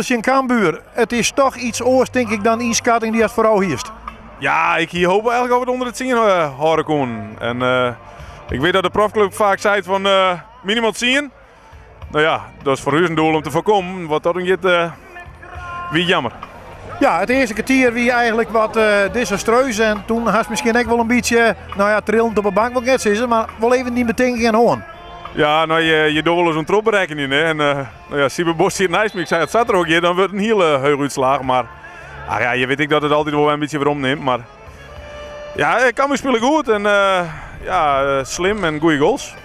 0-12 in Cambuur. Het is toch iets oors, denk ik, dan inschatting die het vooral hiest. Ja, ik hoop eigenlijk dat we het onder het 10 horen kunnen. En ik weet dat de profclub vaak zei van minimaal 10. Nou ja, dat is voor u een doel om te voorkomen. Wat dat niet wie jammer. Ja, het eerste kwartier wie eigenlijk wat desastreus. En toen had misschien ook wel een beetje, nou ja, trillend op de bank, wat net is, maar wel even die meteen gaan horen. Ja, nou je doet wel eens een tropberekening. Hè? En nou ja, Siebe Bos hier naast me, ik zei het zat er ook hier, dan wordt het een heel heug uitslag. Maar ja, je weet ik dat het altijd wel een beetje weer omneemt. Maar ja, Cambuur spelen goed en ja, slim en goede goals.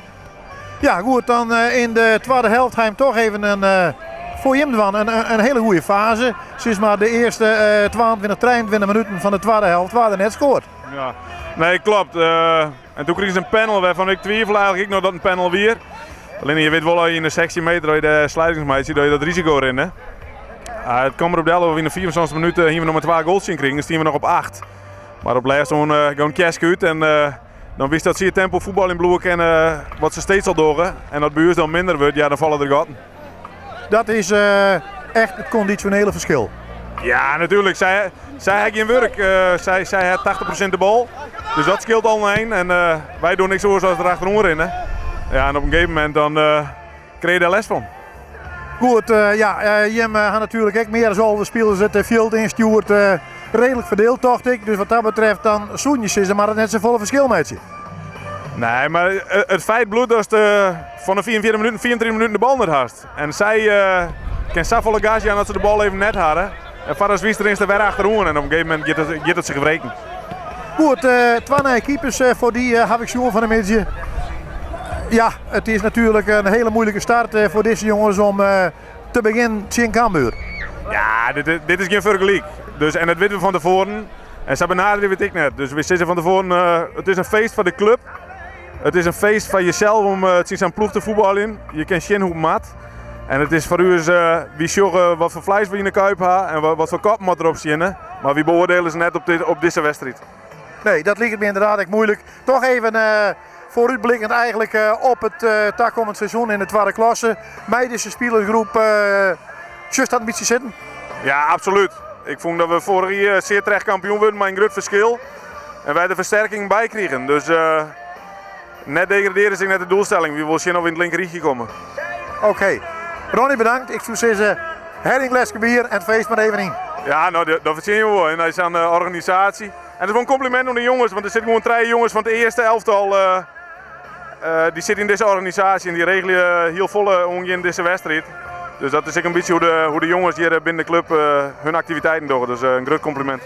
Ja, goed, dan in de tweede helft hij hem toch even voor hem van een hele goede fase. Sinds maar de eerste 22, 23 minuten van de tweede helft waren net scoort. Ja, nee, klopt. En toen kreeg ze een panel waarvan ik twijfel eigenlijk nog dat een panel weer. Alleen je weet wel dat je in de 16 meter dat je de sluitingsmeid ziet dat je dat risico erin hè. Het kwam erop dat we in de 74 minuten hier nog maar 2 goals in kregen, dus die we nog op 8. Maar op laatst gewoon kerst uit en dan wist dat ze je tempo voetbal in Bloemen kennen wat ze steeds al doen. En dat bij ons dan minder wordt, ja dan vallen er gaten. Dat is echt het conditionele verschil. Ja, natuurlijk. Zij heeft geen werk. Zij heeft 80% de bal. Dus dat scheelt al een. En wij doen niks zoals er achterom rennen. Ja, en op een gegeven moment dan kreeg je daar les van. Goed, ja, Jim had natuurlijk ook meer dan de spelers het veld instuurt. Redelijk verdeeld, dacht ik. Dus wat dat betreft dan zoenjes is er maar net zo'n volle verschil met je. Nee, maar het feit bloedt dat ze van de 24 minuten de bal net had. En zij kan zo volle gage aan dat ze de bal even net hadden. En Vadas Wiester is er weer achterom en op een gegeven moment gaat het zich wreken. Goed, 2 keepers voor die heb ik zo van een beetje. Ja, het is natuurlijk een hele moeilijke start voor deze jongens om te beginnen in Cambuur. Ja, dit is geen vergelijk. Dus, en dat weten we van tevoren. En ze benaderen weet ik net. Dus we zitten van tevoren, het is een feest van de club. Het is een feest van jezelf om te zien zijn ploeg te voetballen in. Je kent zien hoe maat. En het is voor u wie zorgen wat voor vlees we in de kuip hebben en wat voor kop moet erop zien. Maar wie beoordelen ze net op deze wedstrijd? Nee, dat ligt me inderdaad echt moeilijk. Toch even vooruitblikkend eigenlijk op het komend seizoen in de tweede klasse. Bij deze spelersgroep just dat een beetje zitten. Ja, absoluut. Ik vond dat we vorig jaar zeer terecht kampioen werden met een groot verschil. En wij de versterking bij kregen. Dus net degraderen is net de doelstelling. Wie wil zien of we in het linkerrichtje komen. Oké. Ronnie bedankt. Ik zou zeggen, herringles bier en het feest maar even in. Ja, nou dat verzin je wel. En dat is aan de organisatie. En dat is wel een compliment aan de jongens. Want er zitten gewoon 3 jongens van het eerste elftal. Die zitten in deze organisatie en die regelen heel volle in deze wedstrijd. Dus dat is ook een beetje hoe de jongens hier binnen de club hun activiteiten doen. Dus een groot compliment.